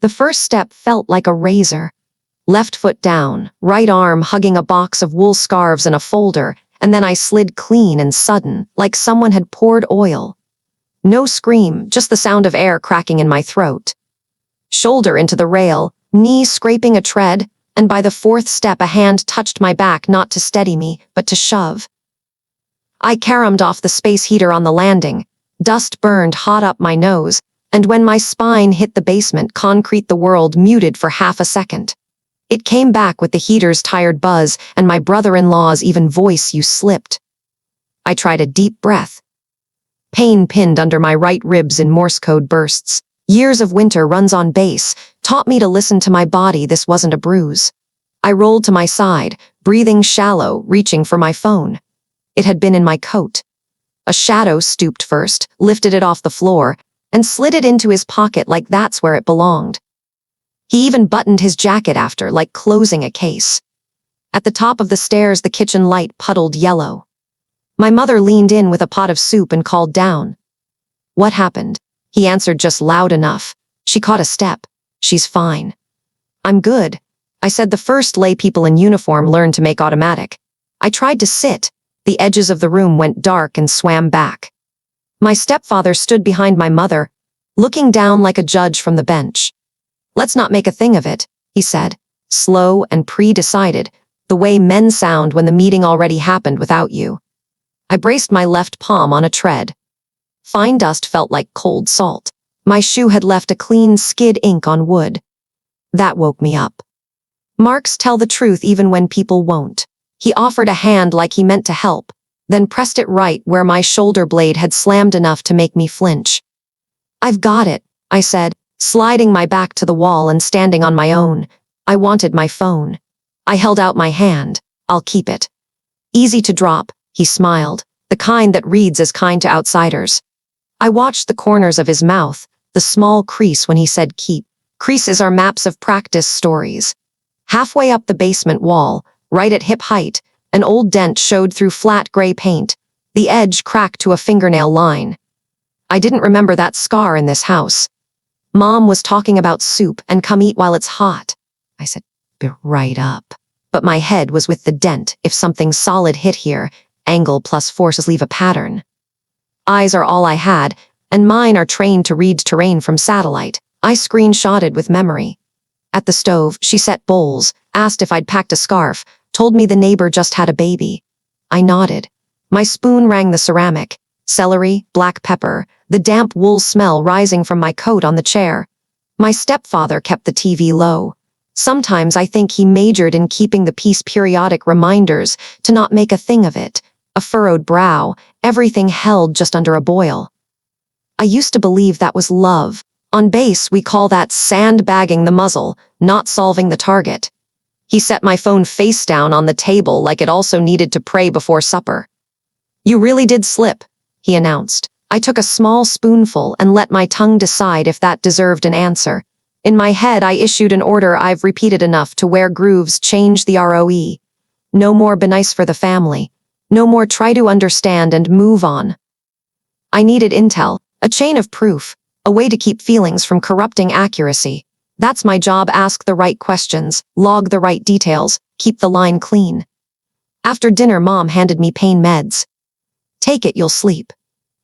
The first step felt like a razor. Left foot down, right arm hugging a box of wool scarves and a folder, and then I slid clean and sudden, like someone had poured oil. No scream, just the sound of air cracking in my throat. Shoulder into the rail, knee scraping a tread, and by the fourth step a hand touched my back not to steady me, but to shove. I caromed off the space heater on the landing. Dust burned hot up my nose, and when my spine hit the basement concrete the world muted for half a second. It came back with the heater's tired buzz and my brother-in-law's even voice. You slipped. I tried a deep breath. Pain pinned under my right ribs in Morse code bursts. Years of winter runs on base taught me to listen to my body. This wasn't a bruise. I rolled to my side, breathing shallow, reaching for my phone. It had been in my coat. A shadow stooped first, lifted it off the floor, and slid it into his pocket like that's where it belonged. He even buttoned his jacket after, like closing a case. At the top of the stairs, the kitchen light puddled yellow. My mother leaned in with a pot of soup and called down. What happened? He answered just loud enough. She caught a step. She's fine. I'm good, I said. The first lay people in uniform learn to make automatic. I tried to sit. The edges of the room went dark and swam back. My stepfather stood behind my mother, looking down like a judge from the bench. Let's not make a thing of it, he said, slow and pre-decided, the way men sound when the meeting already happened without you. I braced my left palm on a tread. Fine dust felt like cold salt. My shoe had left a clean skid ink on wood. That woke me up. Marks tell the truth even when people won't. He offered a hand like he meant to help, then pressed it right where my shoulder blade had slammed enough to make me flinch. I've got it, I said, sliding my back to the wall and standing on my own. I wanted my phone. I held out my hand. I'll keep it. Easy to drop, he smiled, the kind that reads as kind to outsiders. I watched the corners of his mouth, the small crease when he said keep. Creases are maps of practice stories. Halfway up the basement wall, right at hip height, an old dent showed through flat gray paint, the edge cracked to a fingernail line. I didn't remember that scar in this house. Mom was talking about soup and come eat while it's hot. I said, be right up. But my head was with the dent. If something solid hit here, angle plus forces leave a pattern. Eyes are all I had, and mine are trained to read terrain from satellite. I screenshotted with memory. At the stove, she set bowls, asked if I'd packed a scarf, told me the neighbor just had a baby. I nodded. My spoon rang the ceramic. Celery, black pepper, the damp wool smell rising from my coat on the chair. My stepfather kept the TV low. Sometimes I think he majored in keeping the peace. Periodic reminders to not make a thing of it. A furrowed brow, everything held just under a boil. I used to believe that was love. On base, we call that sandbagging the muzzle, not solving the target. He set my phone face down on the table like it also needed to pray before supper. You really did slip, he announced. I took a small spoonful and let my tongue decide if that deserved an answer. In my head, I issued an order I've repeated enough to wear grooves, change the ROE. No more be nice for the family. No more try to understand and move on. I needed intel, a chain of proof, a way to keep feelings from corrupting accuracy. That's my job. Ask the right questions, log the right details, keep the line clean. After dinner, Mom handed me pain meds. Take it, you'll sleep,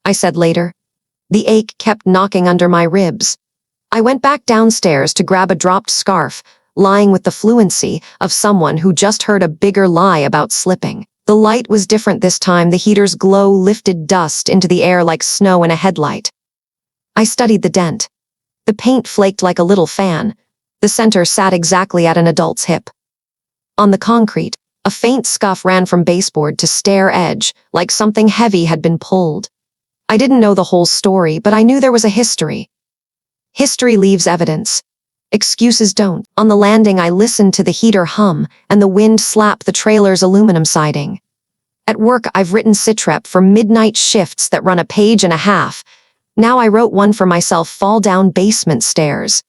I said later. The ache kept knocking under my ribs. I went back downstairs to grab a dropped scarf, lying with the fluency of someone who just heard a bigger lie about slipping. The light was different this time. The heater's glow lifted dust into the air like snow in a headlight. I studied the dent. The paint flaked like a little fan. The center sat exactly at an adult's hip. On the concrete, a faint scuff ran from baseboard to stair edge, like something heavy had been pulled. I didn't know the whole story, but I knew there was a history. History leaves evidence. Excuses don't. On the landing, I listened to the heater hum and the wind slap the trailer's aluminum siding. At work, I've written sitrep for midnight shifts that run a page and a half. Now I wrote one for myself: fall down basement stairs.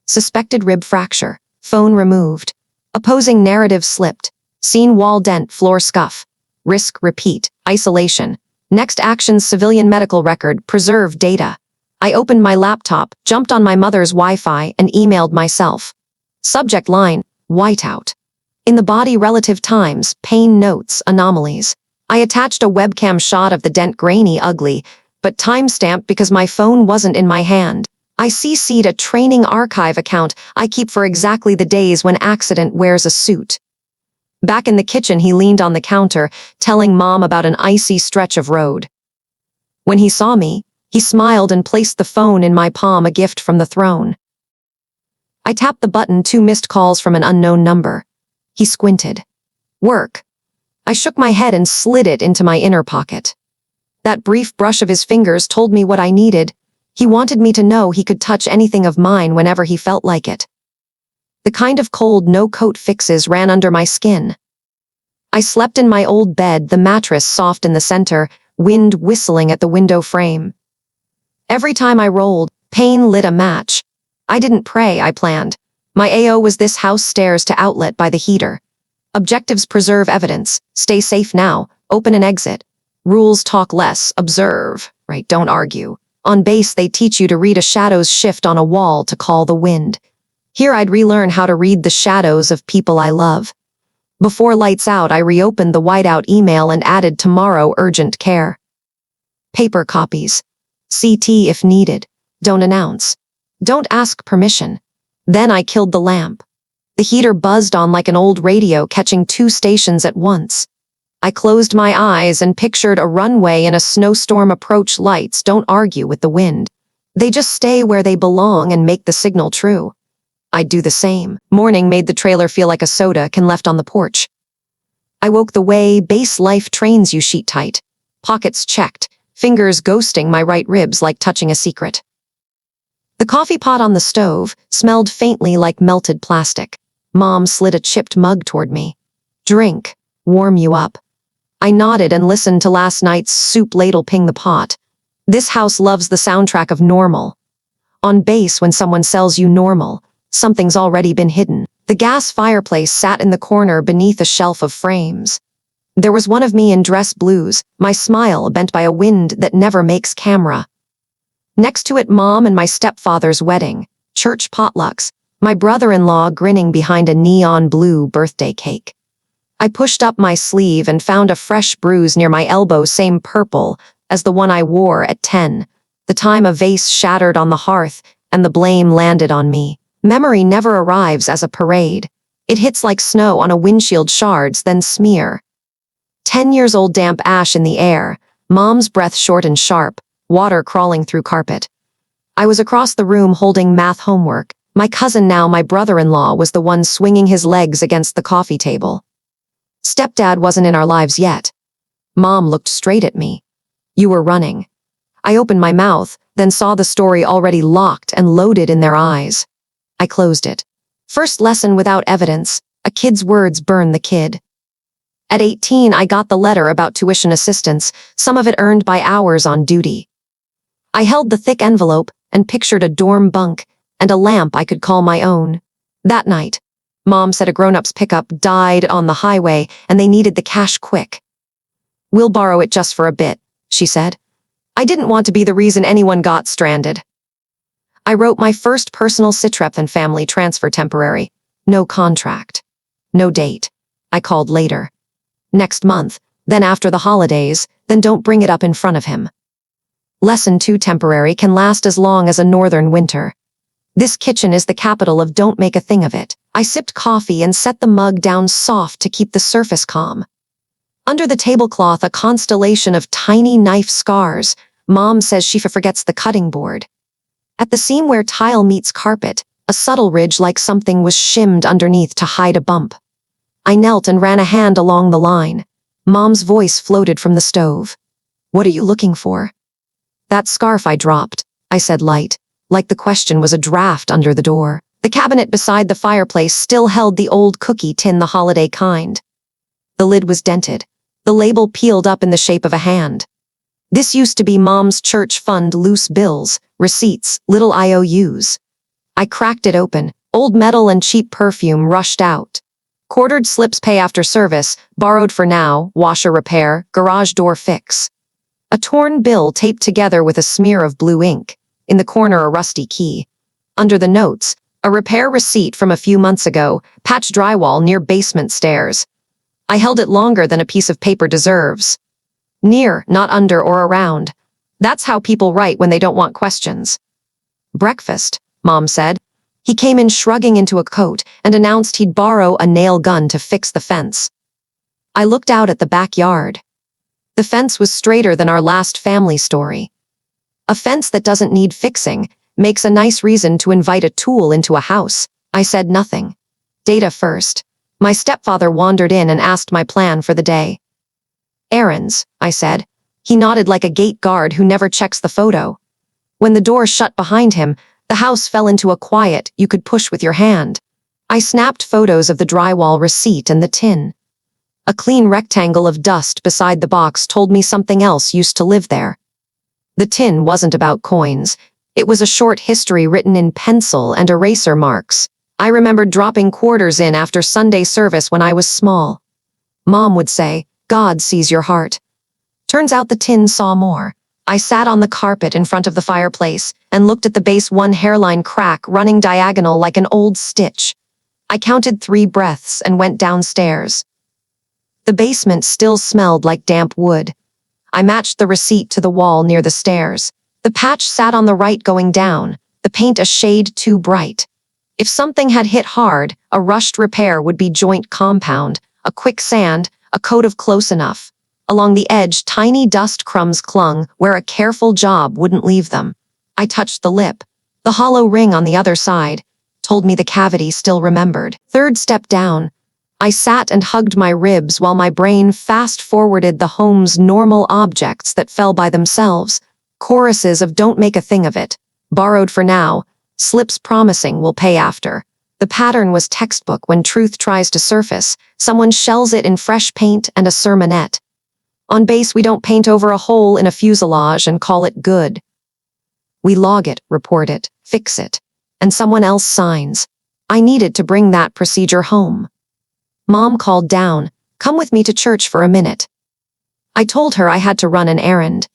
Suspected rib fracture. Phone removed. Opposing narrative slipped. Scene wall dent, floor scuff. Risk repeat. Isolation. Next actions civilian medical record, preserve data. I opened my laptop, jumped on my mother's Wi-Fi, and emailed myself. Subject line, whiteout. In the body relative times, pain notes, anomalies. I attached a webcam shot of the dent, grainy, ugly, but timestamped because my phone wasn't in my hand. I CC'd a training archive account I keep for exactly the days when accident wears a suit. Back in the kitchen, he leaned on the counter, telling Mom about an icy stretch of road. When he saw me, he smiled and placed the phone in my palm, a gift from the throne. I tapped the button, 2 missed calls from an unknown number. He squinted. Work. I shook my head and slid it into my inner pocket. That brief brush of his fingers told me what I needed. He wanted me to know he could touch anything of mine whenever he felt like it. The kind of cold no-coat fixes ran under my skin. I slept in my old bed, the mattress soft in the center, wind whistling at the window frame. Every time I rolled, pain lit a match. I didn't pray, I planned. My AO was this house stairs to outlet by the heater. Objectives: preserve evidence, stay safe now, open and exit. Rules: talk less, observe, right, don't argue. On base they teach you to read a shadow's shift on a wall to call the wind. Here I'd relearn how to read the shadows of people I love. Before lights out, I reopened the whiteout email and added tomorrow urgent care. Paper copies. CT if needed. Don't announce. Don't ask permission. Then I killed the lamp. The heater buzzed on like an old radio, catching 2 stations at once. I closed my eyes and pictured a runway in a snowstorm. Approach lights don't argue with the wind. They just stay where they belong and make the signal true. I'd do the same. Morning made the trailer feel like a soda can left on the porch. I woke the way base life trains you, sheet tight. Pockets checked, fingers ghosting my right ribs like touching a secret. The coffee pot on the stove smelled faintly like melted plastic. Mom slid a chipped mug toward me. Drink, warm you up. I nodded and listened to last night's soup ladle ping the pot. This house loves the soundtrack of normal. On base, when someone sells you normal, something's already been hidden. The gas fireplace sat in the corner beneath a shelf of frames. There was one of me in dress blues, my smile bent by a wind that never makes camera. Next to it, Mom and my stepfather's wedding, church potlucks, my brother-in-law grinning behind a neon blue birthday cake. I pushed up my sleeve and found a fresh bruise near my elbow, same purple as the one I wore at 10, the time a vase shattered on the hearth and the blame landed on me. Memory never arrives as a parade. It hits like snow on a windshield, shards, then smear. 10 years old, damp ash in the air, Mom's breath short and sharp, water crawling through carpet. I was across the room holding math homework. My cousin, now my brother-in-law, was the one swinging his legs against the coffee table. Stepdad wasn't in our lives yet. Mom looked straight at me. You were running. I opened my mouth, then saw the story already locked and loaded in their eyes. I closed it. First lesson without evidence. A kid's words burn the kid. At 18, I got the letter about tuition assistance, some of it earned by hours on duty. I held the thick envelope and pictured a dorm bunk and a lamp I could call my own. That night, Mom said a grown-up's pickup died on the highway and they needed the cash quick. We'll borrow it just for a bit, she said. I didn't want to be the reason anyone got stranded. I wrote my first personal sitrep and family transfer, temporary. No contract. No date. I called later. Next month, then after the holidays, then don't bring it up in front of him. Lesson 2, temporary can last as long as a northern winter. This kitchen is the capital of don't make a thing of it. I sipped coffee and set the mug down soft to keep the surface calm. Under the tablecloth, a constellation of tiny knife scars. Mom says she forgets the cutting board. At the seam where tile meets carpet, a subtle ridge like something was shimmed underneath to hide a bump. I knelt and ran a hand along the line. Mom's voice floated from the stove. What are you looking for? That scarf I dropped, I said light, like the question was a draft under the door. The cabinet beside the fireplace still held the old cookie tin, the holiday kind. The lid was dented, the label peeled up in the shape of a hand. This used to be Mom's church fund, loose bills, receipts, little IOUs. I cracked it open. Old metal and cheap perfume rushed out. Quartered slips, pay after service, borrowed for now, washer repair, garage door fix. A torn bill taped together with a smear of blue ink. in the corner a rusty key. Under the notes, a repair receipt from a few months ago, patched drywall near basement stairs. I held it longer than a piece of paper deserves. Near, not under or around. That's how people write when they don't want questions. Breakfast, Mom said. He came in shrugging into a coat and announced he'd borrow a nail gun to fix the fence. I looked out at the backyard. The fence was straighter than our last family story. A fence that doesn't need fixing makes a nice reason to invite a tool into a house. I said nothing. Data first. My stepfather wandered in and asked my plan for the day. Errands, I said. He nodded like a gate guard who never checks the photo. When the door shut behind him, the house fell into a quiet you could push with your hand. I snapped photos of the drywall receipt and the tin. A clean rectangle of dust beside the box told me something else used to live there. The tin wasn't about coins. It was a short history written in pencil and eraser marks. I remembered dropping quarters in after Sunday service when I was small. Mom would say, "God sees your heart." Turns out the tin saw more. I sat on the carpet in front of the fireplace and looked at the base one hairline crack running diagonal like an old stitch. I counted 3 breaths and went downstairs. The basement still smelled like damp wood. I matched the receipt to the wall near the stairs. The patch sat on the right going down, the paint a shade too bright. If something had hit hard, a rushed repair would be joint compound, a quick sand, a coat of close enough. Along the edge, tiny dust crumbs clung where a careful job wouldn't leave them. I touched the lip. The hollow ring on the other side told me the cavity still remembered. Third step down. I sat and hugged my ribs while my brain fast-forwarded the home's normal objects that fell by themselves. Choruses of "Don't make a thing of it," "Borrowed for now," "Slips promising will pay after." The pattern was textbook when truth tries to surface. Someone shells it in fresh paint and a sermonette. On base, we don't paint over a hole in a fuselage and call it good. We log it, report it, fix it, and someone else signs. I needed to bring that procedure home. Mom called down, "Come with me to church for a minute." I told her I had to run an errand.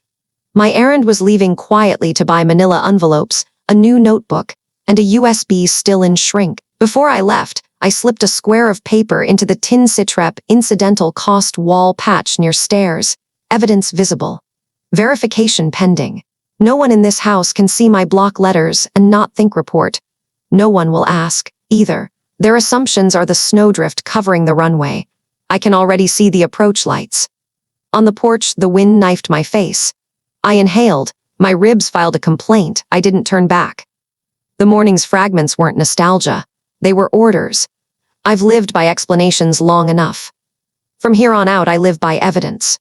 My errand was leaving quietly to buy manila envelopes, a new notebook, and a USB still in shrink. Before I left, I slipped a square of paper into the tin sitrep incidental cost wall patch near stairs. Evidence visible. Verification pending. No one in this house can see my block letters and not think report. No one will ask, either. Their assumptions are the snowdrift covering the runway. I can already see the approach lights. On the porch, the wind knifed my face. I inhaled. My ribs filed a complaint. I didn't turn back. The morning's fragments weren't nostalgia. They were orders. I've lived by explanations long enough. From here on out, I live by evidence.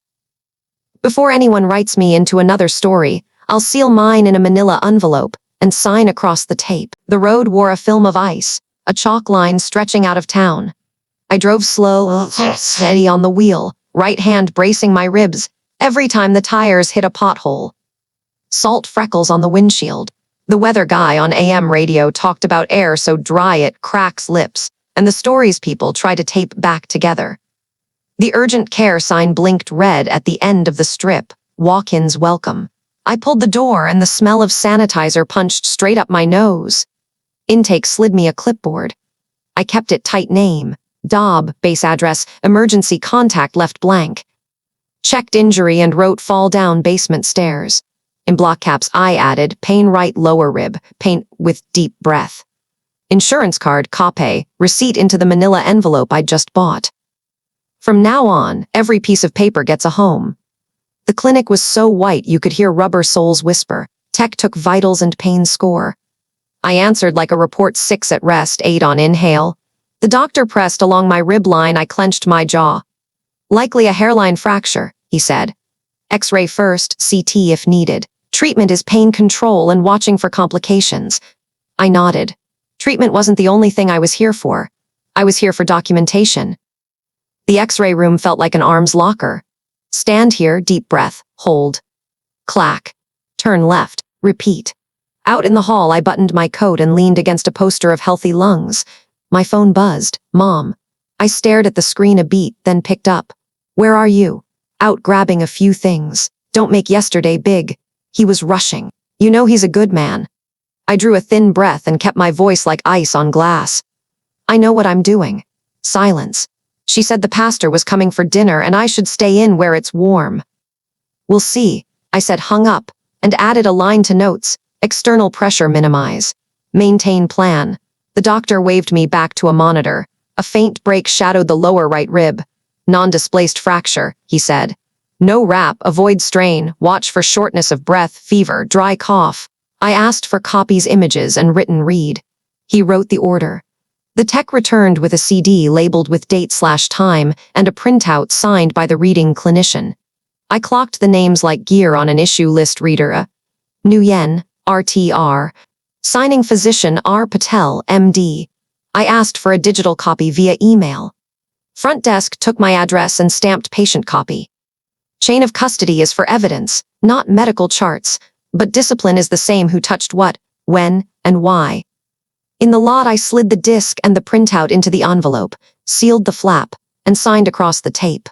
Before anyone writes me into another story, I'll seal mine in a manila envelope and sign across the tape. The road wore a film of ice, a chalk line stretching out of town. I drove slow, steady on the wheel, right hand bracing my ribs every time the tires hit a pothole. Salt freckles on the windshield. The weather guy on AM radio talked about air so dry it cracks lips, and the stories people try to tape back together. The urgent care sign blinked red at the end of the strip, "Walk-ins welcome." I pulled the door and the smell of sanitizer punched straight up my nose. Intake slid me a clipboard. I kept it tight. Name, Dobb, base address, emergency contact left blank. Checked injury and wrote fall down basement stairs. In block caps I added pain right lower rib, pain with deep breath. Insurance card, copay, receipt into the manila envelope I'd just bought. From now on, every piece of paper gets a home. The clinic was so white you could hear rubber soles whisper. Tech took vitals and pain score. I answered like a report 6 at rest, 8 on inhale. The doctor pressed along my rib line. I clenched my jaw. "Likely a hairline fracture," he said. "X-ray first, CT if needed. Treatment is pain control and watching for complications." I nodded. Treatment wasn't the only thing I was here for. I was here for documentation. The X-ray room felt like an arms locker. Stand here, deep breath, hold. Clack. Turn left, repeat. Out in the hall, I buttoned my coat and leaned against a poster of healthy lungs. My phone buzzed. Mom. I stared at the screen a beat, then picked up. "Where are you?" "Out grabbing a few things. Don't make yesterday big." He was rushing. You know he's a good man. I drew a thin breath and kept my voice like ice on glass. I know what I'm doing. Silence. She said the pastor was coming for dinner and I should stay in where it's warm. We'll see, I said, hung up, and added a line to notes. External pressure minimize. Maintain plan. The doctor waved me back to a monitor. A faint break shadowed the lower right rib. Non-displaced fracture, he said. No rap, avoid strain, watch for shortness of breath, fever, dry cough. I asked for copies, images, and written read. He wrote the order. The tech returned with a CD labeled with date/time and a printout signed by the reading clinician. I clocked the names like gear on an issue list reader. Nguyen, RTR. Signing physician R. Patel, MD. I asked for a digital copy via email. Front desk took my address and stamped patient copy. Chain of custody is for evidence, not medical charts, but discipline is the same who touched what, when, and why. In the lot I slid the disc and the printout into the envelope, sealed the flap, and signed across the tape.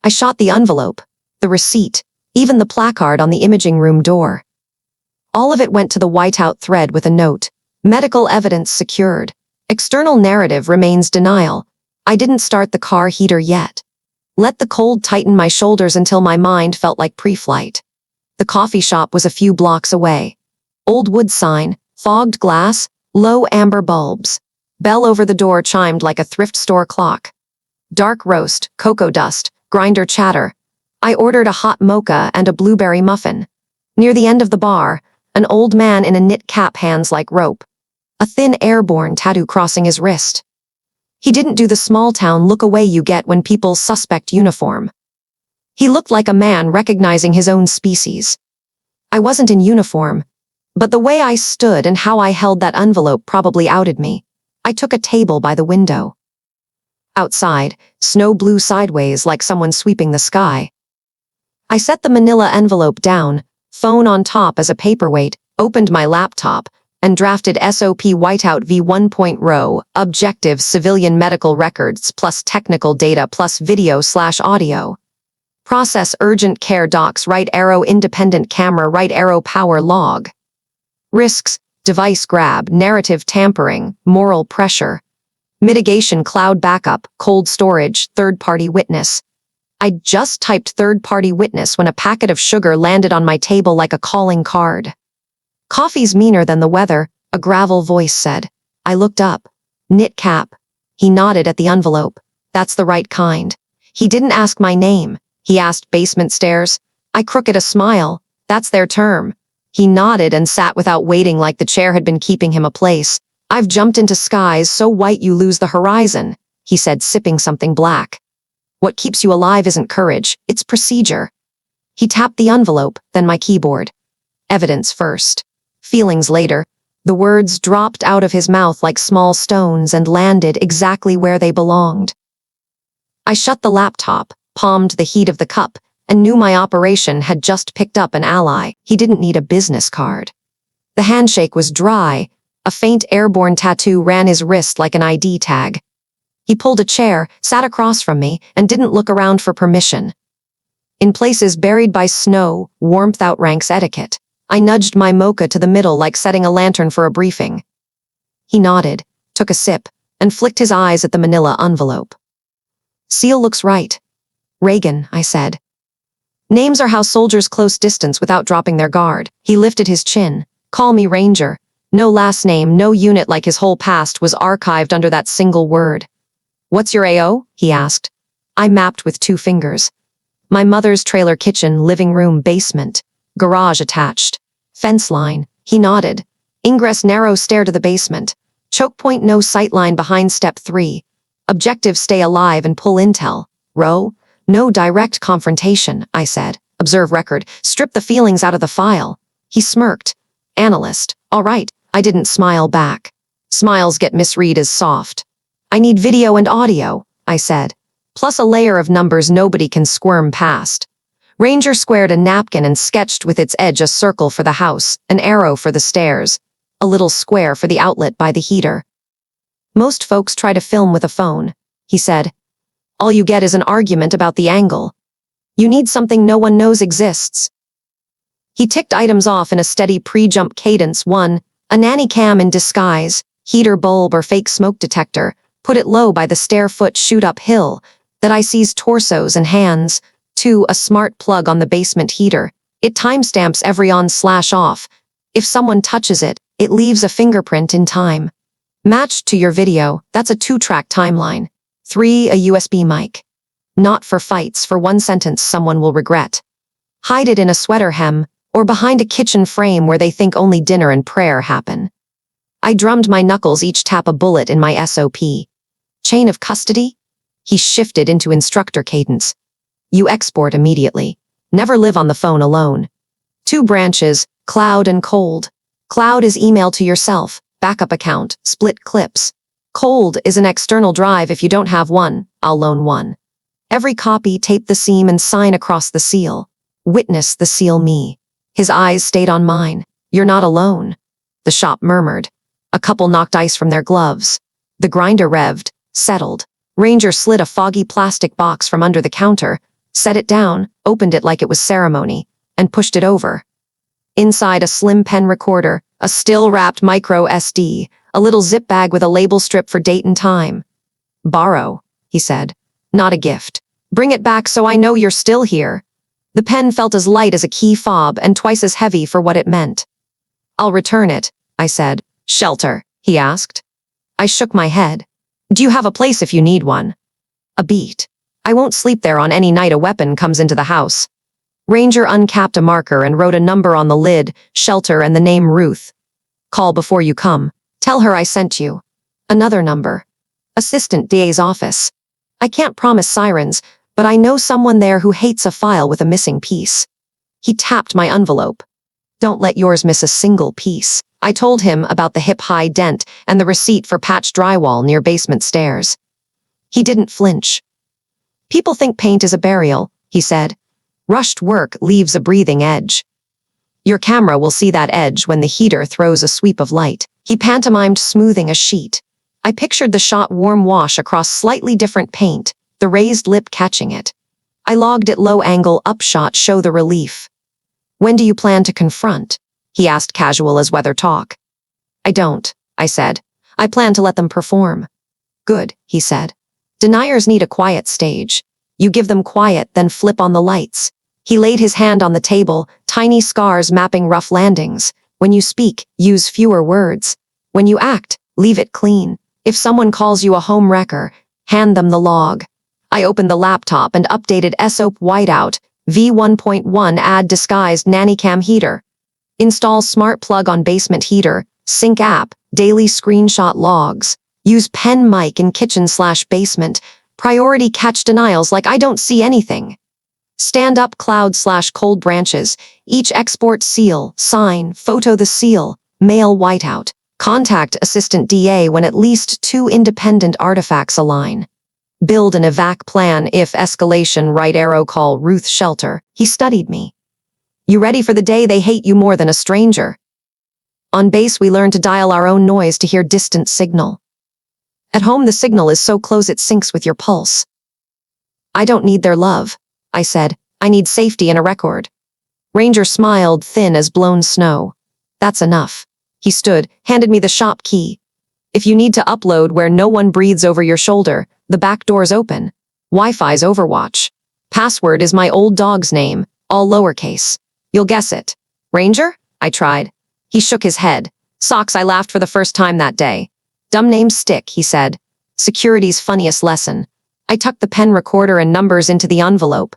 I shot the envelope, the receipt, even the placard on the imaging room door. All of it went to the whiteout thread with a note. Medical evidence secured. External narrative remains denial. I didn't start the car heater yet. Let the cold tighten my shoulders until my mind felt like pre-flight. The coffee shop was a few blocks away. Old wood sign, fogged glass, low amber bulbs. Bell over the door chimed like a thrift store clock. Dark roast, cocoa dust, grinder chatter. I ordered a hot mocha and a blueberry muffin. Near the end of the bar, an old man in a knit cap, hands like rope. A thin airborne tattoo crossing his wrist. He didn't do the small town look away you get when people suspect uniform. He looked like a man recognizing his own species. I wasn't in uniform, but the way I stood and how I held that envelope probably outed me. I took a table by the window. Outside, snow blew sideways like someone sweeping the sky. I set the manila envelope down, phone on top as a paperweight, opened my laptop, and drafted SOP whiteout v1.row, objective civilian medical records plus technical data plus video/audio. Process urgent care docs, right arrow independent camera, right arrow power log. Risks, device grab, narrative tampering, moral pressure. Mitigation, cloud backup, cold storage, third-party witness. I just typed third-party witness when a packet of sugar landed on my table like a calling card. Coffee's meaner than the weather, a gravel voice said. I looked up. Knit cap. He nodded at the envelope. That's the right kind. He didn't ask my name. He asked basement stairs. I crooked a smile. That's their term. He nodded and sat without waiting like the chair had been keeping him a place. I've jumped into skies so white you lose the horizon, he said, sipping something black. What keeps you alive isn't courage, it's procedure. He tapped the envelope, then my keyboard. Evidence first. Feelings later. The words dropped out of his mouth like small stones and landed exactly where they belonged. I shut the laptop, palmed the heat of the cup, and knew my operation had just picked up an ally. He didn't need a business card. The handshake was dry. A faint airborne tattoo ran his wrist like an ID tag. He pulled a chair, sat across from me, and didn't look around for permission. In places buried by snow, warmth outranks etiquette. I nudged my mocha to the middle like setting a lantern for a briefing. He nodded, took a sip, and flicked his eyes at the manila envelope. Seal looks right. Reagan, I said. Names are how soldiers close distance without dropping their guard. He lifted his chin. Call me Ranger. No last name, no unit, like his whole past was archived under that single word. What's your AO? He asked. I mapped with 2 fingers. My mother's trailer, kitchen, living room, basement. Garage attached. Fence line. He nodded. Ingress narrow stair to the basement. Choke point, no sightline behind step 3. Objective, stay alive and pull intel. Row. No direct confrontation, I said. Observe record. Strip the feelings out of the file. He smirked. Analyst. All right. I didn't smile back. Smiles get misread as soft. I need video and audio, I said. Plus a layer of numbers nobody can squirm past. Ranger squared a napkin and sketched with its edge a circle for the house, an arrow for the stairs, a little square for the outlet by the heater. Most folks try to film with a phone, he said. All you get is an argument about the angle. You need something no one knows exists. He ticked items off in a steady pre-jump cadence. 1. A nanny-cam in disguise, heater bulb or fake smoke detector. Put it low by the stair-foot shoot uphill, that I sees torsos and hands. 2. A smart plug on the basement heater. It timestamps every on/off. If someone touches it, it leaves a fingerprint in time. Matched to your video, that's a 2-track timeline. 3. A USB mic. Not for fights, for one sentence someone will regret. Hide it in a sweater hem, or behind a kitchen frame where they think only dinner and prayer happen. I drummed my knuckles, each tap a bullet in my SOP. Chain of custody? He shifted into instructor cadence. You export immediately. Never live on the phone alone. 2 branches, cloud and cold. Cloud is email to yourself, backup account, split clips. Cold is an external drive. If you don't have one, I'll loan one. Every copy, tape the seam and sign across the seal. Witness the seal me. His eyes stayed on mine. You're not alone. The shop murmured. A couple knocked ice from their gloves. The grinder revved, settled. Ranger slid a foggy plastic box from under the counter, set it down, opened it like it was ceremony, and pushed it over. Inside, a slim pen recorder, a still-wrapped micro SD, a little zip bag with a label strip for date and time. Borrow, he said. Not a gift. Bring it back so I know you're still here. The pen felt as light as a key fob and twice as heavy for what it meant. I'll return it, I said. Shelter, he asked. I shook my head. Do you have a place if you need one? A beat. I won't sleep there on any night a weapon comes into the house. Ranger uncapped a marker and wrote a number on the lid, shelter, and the name Ruth. Call before you come. Tell her I sent you. Another number. Assistant DA's office. I can't promise sirens, but I know someone there who hates a file with a missing piece. He tapped my envelope. Don't let yours miss a single piece. I told him about the hip-high dent and the receipt for patched drywall near basement stairs. He didn't flinch. People think paint is a burial, he said. Rushed work leaves a breathing edge. Your camera will see that edge when the heater throws a sweep of light. He pantomimed smoothing a sheet. I pictured the shot warm wash across slightly different paint, the raised lip catching it. I logged it low-angle upshot, show the relief. When do you plan to confront? He asked, casual as weather talk. I don't, I said. I plan to let them perform. Good, he said. Deniers need a quiet stage. You give them quiet, then flip on the lights. He laid his hand on the table, tiny scars mapping rough landings. When you speak, use fewer words. When you act, leave it clean. If someone calls you a home wrecker, hand them the log. I opened the laptop and updated SOP whiteout, V1.1 add disguised nanny-cam heater. Install smart plug on basement heater, sync app, daily screenshot logs. Use pen mic in kitchen/basement. Priority catch denials like I don't see anything. Stand up cloud/cold branches. Each export seal, sign, photo the seal, mail whiteout. Contact assistant DA when at least 2 independent artifacts align. Build an evac plan if escalation, right arrow, call Ruth shelter. He studied me. You ready for the day they hate you more than a stranger? On base we learn to dial our own noise to hear distant signal. At home the signal is so close it syncs with your pulse. I don't need their love, I said. I need safety and a record. Ranger smiled, thin as blown snow. That's enough. He stood, handed me the shop key. If you need to upload where no one breathes over your shoulder, the back door's open. Wi-Fi's Overwatch. Password is my old dog's name, all lowercase. You'll guess it. Ranger? I tried. He shook his head. Socks, I laughed for the first time that day. Dumb names stick, he said. Security's funniest lesson. I tucked the pen recorder and numbers into the envelope.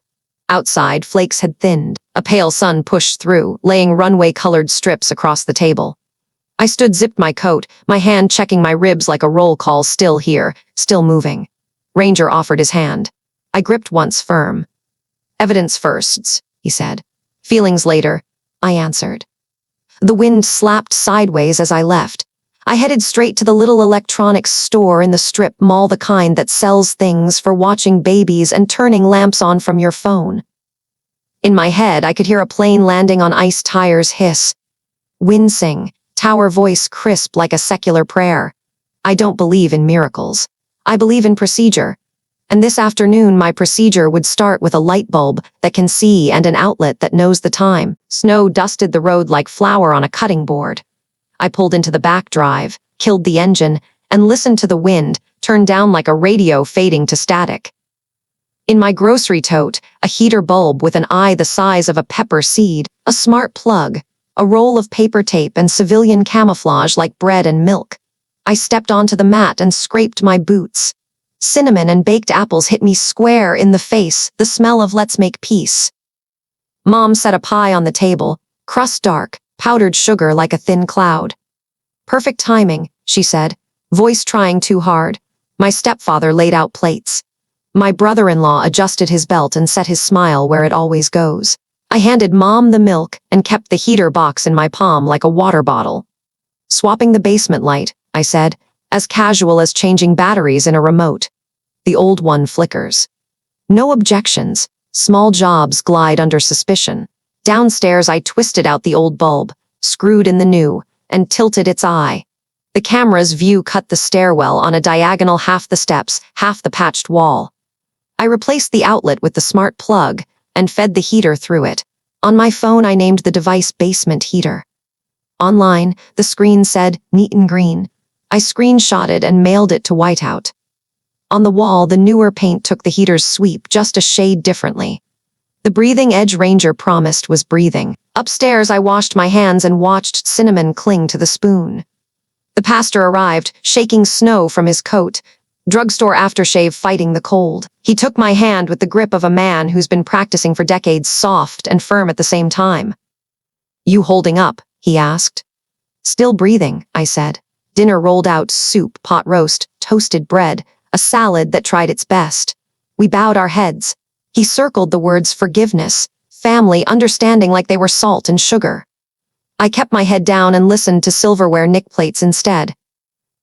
Outside, flakes had thinned. A pale sun pushed through, laying runway-colored strips across the table. I stood, zipped my coat, my hand checking my ribs like a roll call, still here, still moving. Ranger offered his hand. I gripped once firm. Evidence firsts, he said. Feelings later, I answered. The wind slapped sideways as I left. I headed straight to the little electronics store in the strip mall, the kind that sells things for watching babies and turning lamps on from your phone. In my head, I could hear a plane landing on ice tires hiss. Wind sing, tower voice crisp like a secular prayer. I don't believe in miracles. I believe in procedure. And this afternoon my procedure would start with a light bulb that can see and an outlet that knows the time. Snow dusted the road like flour on a cutting board. I pulled into the back drive, killed the engine, and listened to the wind, turned down like a radio fading to static. In my grocery tote, a heater bulb with an eye the size of a pepper seed, a smart plug, a roll of paper tape and civilian camouflage like bread and milk. I stepped onto the mat and scraped my boots. Cinnamon and baked apples hit me square in the face, the smell of let's make peace. Mom set a pie on the table, crust dark, powdered sugar like a thin cloud. Perfect timing, she said, voice trying too hard. My stepfather laid out plates. My brother-in-law adjusted his belt and set his smile where it always goes. I handed Mom the milk and kept the heater box in my palm like a water bottle. Swapping the basement light, I said, as casual as changing batteries in a remote. The old one flickers. No objections. Small jobs glide under suspicion. Downstairs I twisted out the old bulb, screwed in the new, and tilted its eye. The camera's view cut the stairwell on a diagonal, half the steps, half the patched wall. I replaced the outlet with the smart plug and fed the heater through it. On my phone I named the device basement heater. Online, the screen said, neat and green. I screenshotted and mailed it to Whiteout. On the wall, the newer paint took the heater's sweep just a shade differently. The breathing edge Ranger promised was breathing. Upstairs, I washed my hands and watched Cinnamon cling to the spoon. The pastor arrived, shaking snow from his coat. Drugstore aftershave fighting the cold. He took my hand with the grip of a man who's been practicing for decades, soft and firm at the same time. You holding up? He asked. Still breathing, I said. Dinner rolled out: soup, pot roast, toasted bread, a salad that tried its best. We bowed our heads. He circled the words forgiveness, family, understanding like they were salt and sugar. I kept my head down and listened to silverware nick plates instead.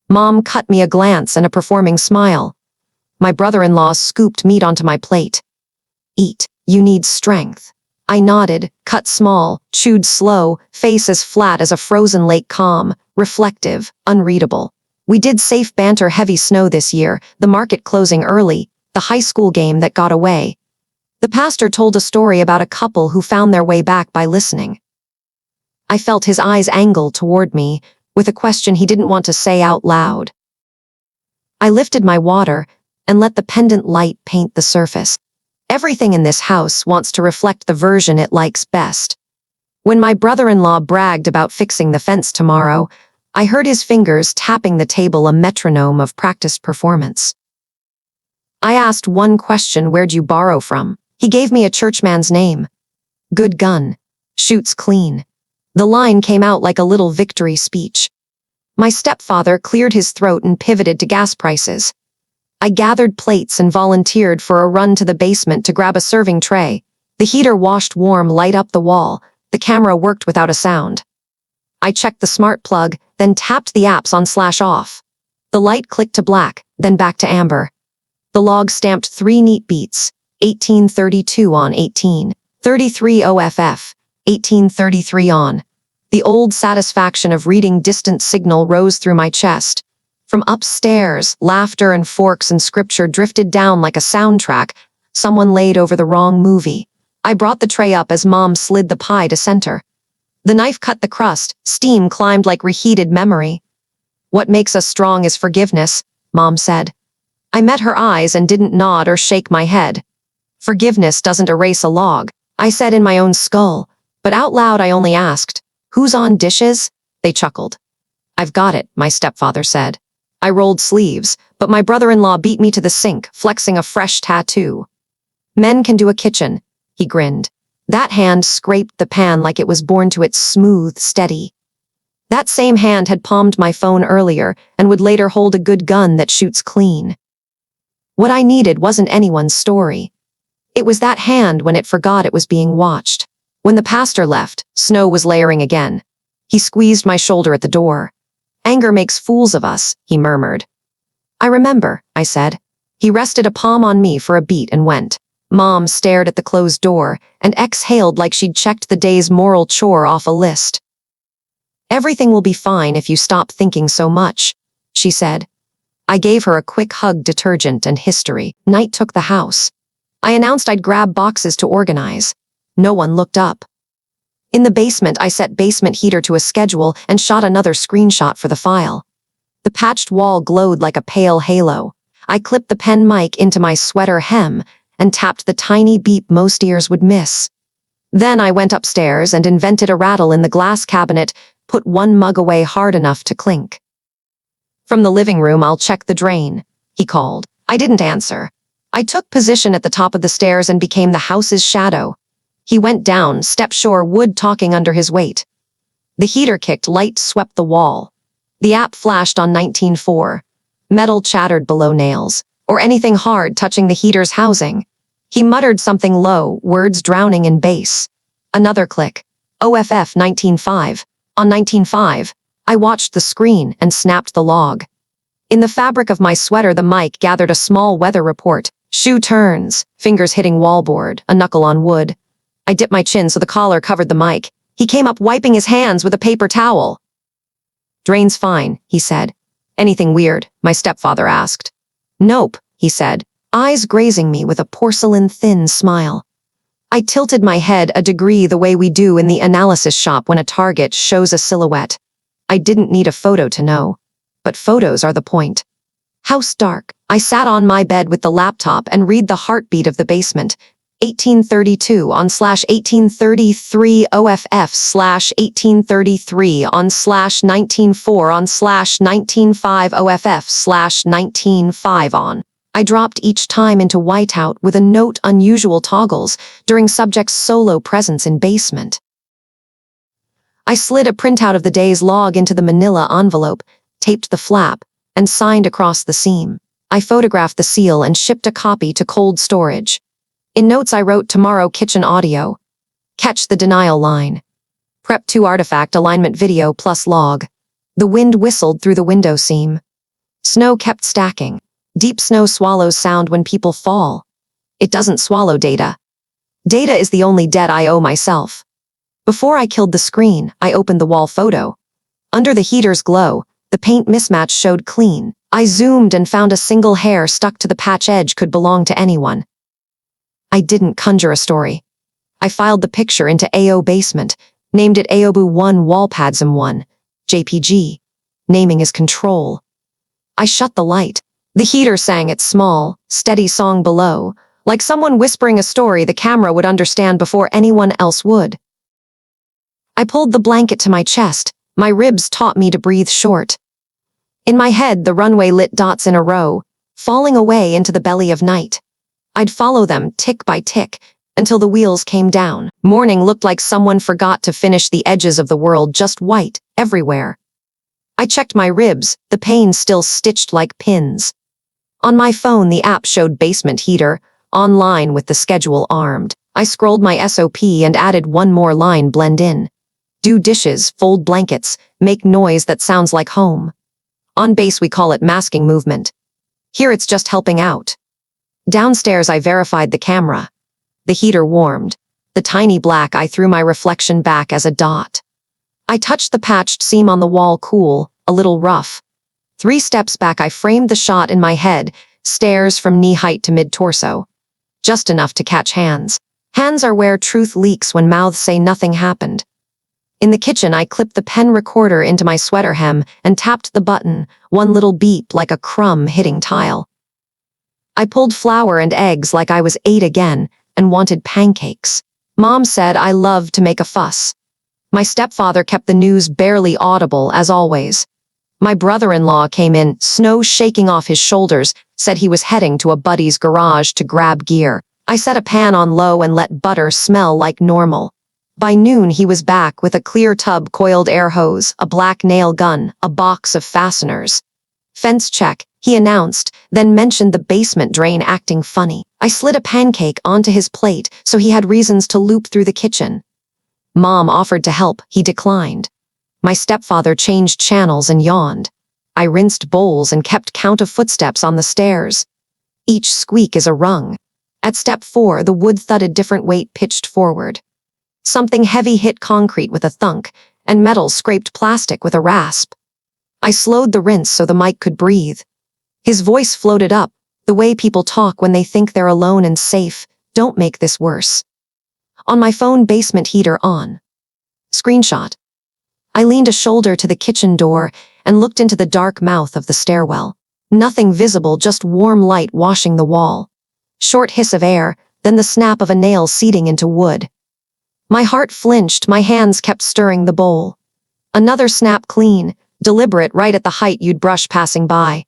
Mom cut me a glance and a performing smile. My brother-in-law scooped meat onto my plate. Eat, you need strength. I nodded, cut small, chewed slow, face as flat as a frozen lake, calm, reflective, unreadable. We did safe banter. Heavy snow this year, the market closing early, the high school game that got away. The pastor told a story about a couple who found their way back by listening. I felt his eyes angle toward me, with a question he didn't want to say out loud. I lifted my water and let the pendant light paint the surface. Everything in this house wants to reflect the version it likes best. When my brother-in-law bragged about fixing the fence tomorrow, I heard his fingers tapping the table, a metronome of practiced performance. I asked one question: where'd you borrow from? He gave me a churchman's name. Good gun. Shoots clean. The line came out like a little victory speech. My stepfather cleared his throat and pivoted to gas prices. I gathered plates and volunteered for a run to the basement to grab a serving tray. The heater washed warm light up the wall. The camera worked without a sound. I checked the smart plug, then tapped the apps on /off. The light clicked to black, then back to amber. The log stamped 3 neat beats, 1832 on 1833 OFF, 1833 on. The old satisfaction of reading distant signal rose through my chest. From upstairs, laughter and forks and scripture drifted down like a soundtrack. Someone laid over the wrong movie. I brought the tray up as Mom slid the pie to center. The knife cut the crust, steam climbed like reheated memory. What makes us strong is forgiveness, Mom said. I met her eyes and didn't nod or shake my head. Forgiveness doesn't erase a log, I said in my own skull, but out loud I only asked, who's on dishes? They chuckled. I've got it, my stepfather said. I rolled sleeves, but my brother-in-law beat me to the sink, flexing a fresh tattoo. Men can do a kitchen, he grinned. That hand scraped the pan like it was born to it, smooth, steady. That same hand had palmed my phone earlier and would later hold a good gun that shoots clean. What I needed wasn't anyone's story. It was that hand when it forgot it was being watched. When the pastor left, snow was layering again. He squeezed my shoulder at the door. Anger makes fools of us, he murmured. I remember, I said. He rested a palm on me for a beat and went. Mom stared at the closed door and exhaled like she'd checked the day's moral chore off a list. Everything will be fine if you stop thinking so much, she said. I gave her a quick hug, detergent and history. Night took the house. I announced I'd grab boxes to organize. No one looked up. In the basement, I set basement heater to a schedule and shot another screenshot for the file. The patched wall glowed like a pale halo. I clipped the pen mic into my sweater hem and tapped the tiny beep most ears would miss. Then I went upstairs and invented a rattle in the glass cabinet, put one mug away hard enough to clink. From the living room, I'll check the drain, he called. I didn't answer. I took position at the top of the stairs and became the house's shadow. He went down, step sure, wood talking under his weight. The heater kicked, light swept the wall. The app flashed on 19.4. Metal chattered below nails, or anything hard touching the heater's housing. He muttered something low, words drowning in bass. Another click. OFF 19.5. On 19.5, I watched the screen and snapped the log. In the fabric of my sweater, the mic gathered a small weather report. Shoe turns, fingers hitting wallboard, a knuckle on wood. I dipped my chin so the collar covered the mic. He came up wiping his hands with a paper towel. Drain's fine, he said. Anything weird? My stepfather asked. Nope, he said, eyes grazing me with a porcelain-thin smile. I tilted my head a degree the way we do in the analysis shop when a target shows a silhouette. I didn't need a photo to know. But photos are the point. House dark. I sat on my bed with the laptop and read the heartbeat of the basement. 1832 on /1833 OFF /1833 on /194 on /195 OFF /195 on. I dropped each time into whiteout with a note unusual toggles during subject's solo presence in basement. I slid a printout of the day's log into the manila envelope, taped the flap, and signed across the seam. I photographed the seal and shipped a copy to cold storage. In notes I wrote tomorrow kitchen audio. Catch the denial line. Prep 2 artifact alignment video plus log. The wind whistled through the window seam. Snow kept stacking. Deep snow swallows sound when people fall. It doesn't swallow data. Data is the only debt I owe myself. Before I killed the screen, I opened the wall photo. Under the heater's glow, the paint mismatch showed clean. I zoomed and found a single hair stuck to the patch edge could belong to anyone. I didn't conjure a story. I filed the picture into AO Basement, named it AOBU1 Wallpadsm 1, JPG. Naming is control. I shut the light. The heater sang its small, steady song below, like someone whispering a story the camera would understand before anyone else would. I pulled the blanket to my chest. My ribs taught me to breathe short. In my head, the runway lit dots in a row, falling away into the belly of night. I'd follow them tick by tick until the wheels came down. Morning looked like someone forgot to finish the edges of the world, just white, everywhere. I checked my ribs, the pain still stitched like pins. On my phone, the app showed basement heater, online with the schedule armed. I scrolled my SOP and added one more line: blend in. Do dishes, fold blankets, make noise that sounds like home. On base we call it masking movement. Here it's just helping out. Downstairs I verified the camera. The heater warmed. The tiny black eye threw my reflection back as a dot. I touched the patched seam on the wall, cool, a little rough. 3 steps back I framed the shot in my head, stairs from knee height to mid-torso. Just enough to catch hands. Hands are where truth leaks when mouths say nothing happened. In the kitchen, I clipped the pen recorder into my sweater hem and tapped the button, one little beep like a crumb hitting tile. I pulled flour and eggs like I was 8 again and wanted pancakes. Mom said I loved to make a fuss. My stepfather kept the news barely audible, as always. My brother-in-law came in, snow shaking off his shoulders, said he was heading to a buddy's garage to grab gear. I set a pan on low and let butter smell like normal. By noon, he was back with a clear tub coiled air hose, a black nail gun, a box of fasteners. Fence check, he announced, then mentioned the basement drain acting funny. I slid a pancake onto his plate so he had reasons to loop through the kitchen. Mom offered to help, he declined. My stepfather changed channels and yawned. I rinsed bowls and kept count of footsteps on the stairs. Each squeak is a rung. At step 4, the wood thudded, different weight pitched forward. Something heavy hit concrete with a thunk, and metal scraped plastic with a rasp. I slowed the rinse so the mic could breathe. His voice floated up, the way people talk when they think they're alone and safe. Don't make this worse. On my phone, basement heater on. Screenshot. I leaned a shoulder to the kitchen door and looked into the dark mouth of the stairwell. Nothing visible, just warm light washing the wall. Short hiss of air, then the snap of a nail seeding into wood. My heart flinched, my hands kept stirring the bowl. Another snap, clean, deliberate, right at the height you'd brush passing by.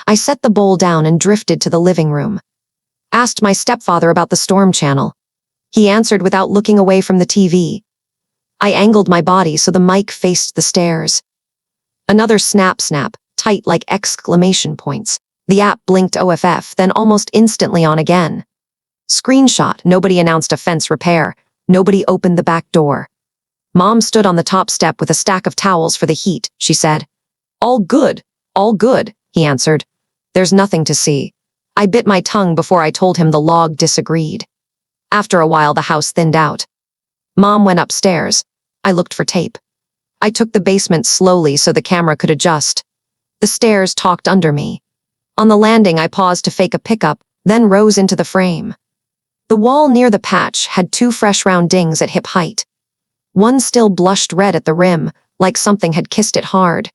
I set the bowl down and drifted to the living room. Asked my stepfather about the storm channel. He answered without looking away from the TV. I angled my body so the mic faced the stairs. Another snap, tight like exclamation points. The app blinked OFF, then almost instantly on again. Screenshot. Nobody announced a fence repair. Nobody opened the back door. Mom stood on the top step with a stack of towels for the heat, she said. All good, he answered. There's nothing to see. I bit my tongue before I told him the log disagreed. After a while, the house thinned out. Mom went upstairs. I looked for tape. I took the basement slowly so the camera could adjust. The stairs talked under me. On the landing, I paused to fake a pickup, then rose into the frame. The wall near the patch had 2 fresh round dings at hip height. One still blushed red at the rim, like something had kissed it hard.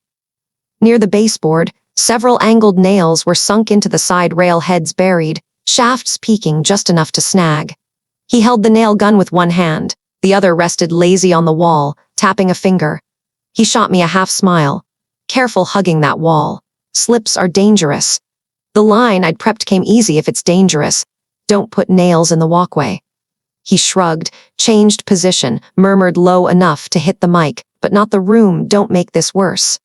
Near the baseboard, several angled nails were sunk into the side rail, heads buried, shafts peeking just enough to snag. He held the nail gun with one hand, the other rested lazy on the wall, tapping a finger. He shot me a half smile. Careful hugging that wall. Slips are dangerous. The line I'd prepped came easy if it's dangerous. Don't put nails in the walkway. He shrugged, changed position, murmured low enough to hit the mic, but not the room. Don't make this worse.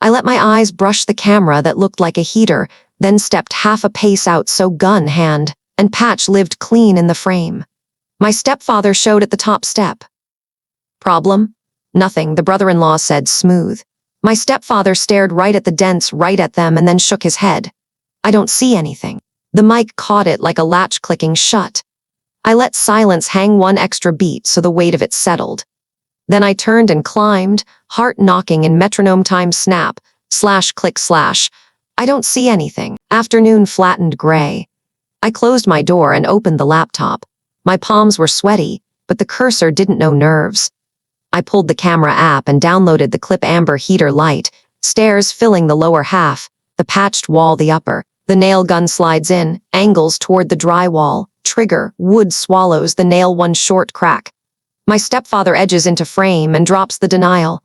I let my eyes brush the camera that looked like a heater, then stepped half a pace out so gun hand and patch lived clean in the frame. My stepfather showed at the top step. Problem? Nothing, the brother-in-law said, smooth. My stepfather stared right at the dents, right at them, and then shook his head. I don't see anything. The mic caught it like a latch clicking shut. I let silence hang one extra beat so the weight of it settled. Then I turned and climbed, heart knocking in metronome time, snap, slash, click, slash. I don't see anything. Afternoon flattened gray. I closed my door and opened the laptop. My palms were sweaty, but the cursor didn't know nerves. I pulled the camera app and downloaded the clip. Amber heater light, stairs filling the lower half, the patched wall the upper. The nail gun slides in, angles toward the drywall, trigger, wood swallows the nail, one short crack. My stepfather edges into frame and drops the denial.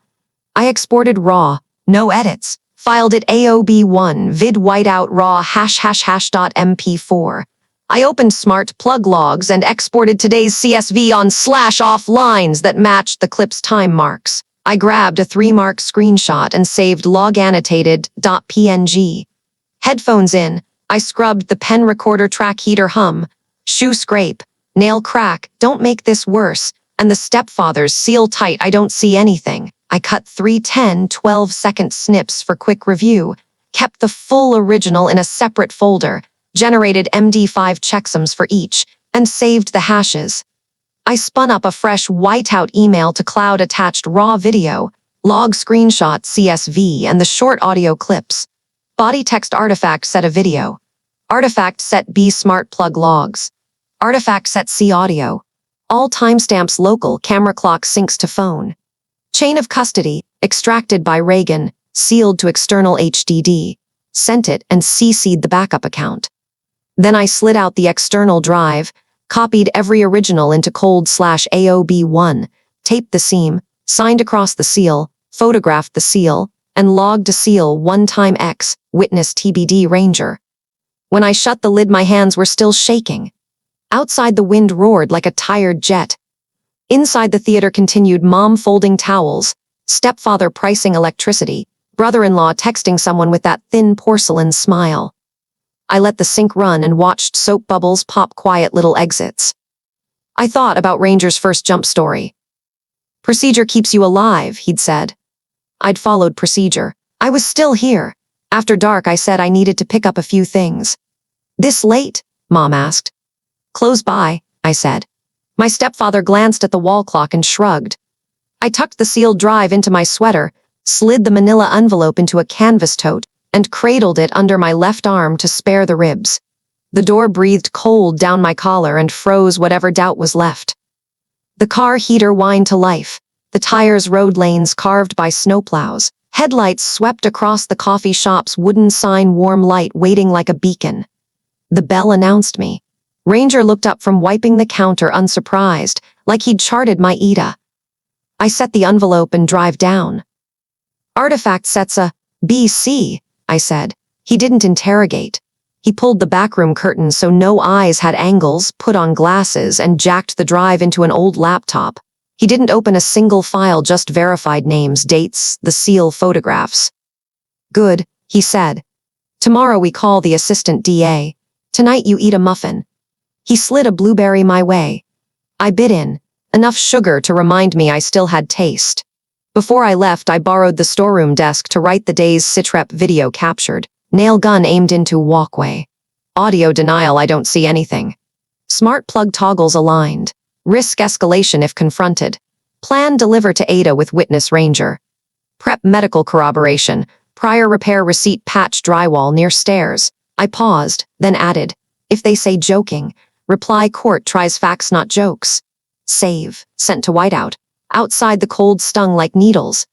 I exported raw, no edits, filed it AOB1, vid whiteout raw ###.mp4. I opened smart plug logs and exported today's CSV on /off lines that matched the clip's time marks. I grabbed a 3-mark screenshot and saved log annotated.png. Headphones in, I scrubbed the pen recorder track, heater hum, shoe scrape, nail crack, don't make this worse, and the stepfather's seal tight, I don't see anything. I cut 3 10-12-second snips for quick review, kept the full original in a separate folder, generated MD5 checksums for each, and saved the hashes. I spun up a fresh whiteout email to cloud attached raw video, log screenshot CSV, and the short audio clips. Body text artifact set a video. Artifact set B smart plug logs. Artifact set C audio. All timestamps local, camera clock syncs to phone. Chain of custody, extracted by Reagan, sealed to external HDD. Sent it and CC'd the backup account. Then I slid out the external drive, copied every original into cold/AOB1, taped the seam, signed across the seal, photographed the seal, and logged to seal 1 X, witness TBD Ranger. When I shut the lid, my hands were still shaking. Outside, the wind roared like a tired jet. Inside, the theater continued, mom folding towels, stepfather pricing electricity, brother-in-law texting someone with that thin porcelain smile. I let the sink run and watched soap bubbles pop, quiet little exits. I thought about Ranger's first jump story. Procedure keeps you alive, he'd said. I'd followed procedure. I was still here. After dark, I said I needed to pick up a few things. This late? Mom asked. Close by, I said. My stepfather glanced at the wall clock and shrugged. I tucked the sealed drive into my sweater, slid the manila envelope into a canvas tote, and cradled it under my left arm to spare the ribs. The door breathed cold down my collar and froze whatever doubt was left. The car heater whined to life, the tires road lanes carved by snowplows, headlights swept across the coffee shop's wooden sign, warm light waiting like a beacon. The bell announced me. Ranger looked up from wiping the counter unsurprised, like he'd charted my ETA. I set the envelope and drive down. Artifact sets a BC, I said. He didn't interrogate. He pulled the backroom curtain so no eyes had angles, put on glasses, and jacked the drive into an old laptop. He didn't open a single file, just verified names, dates, the seal, photographs. Good, he said. Tomorrow we call the assistant DA. Tonight you eat a muffin. He slid a blueberry my way. I bit in, enough sugar to remind me I still had taste. Before I left, I borrowed the storeroom desk to write the day's sitrep video captured. Nail gun aimed into walkway. Audio denial, I don't see anything. Smart plug toggles aligned. Risk escalation if confronted. Plan deliver to Ada with witness Ranger. Prep medical corroboration. Prior repair receipt patch drywall near stairs. I paused, then added. If they say joking, reply court tries facts not jokes. Save, sent to whiteout. Outside the cold stung like needles.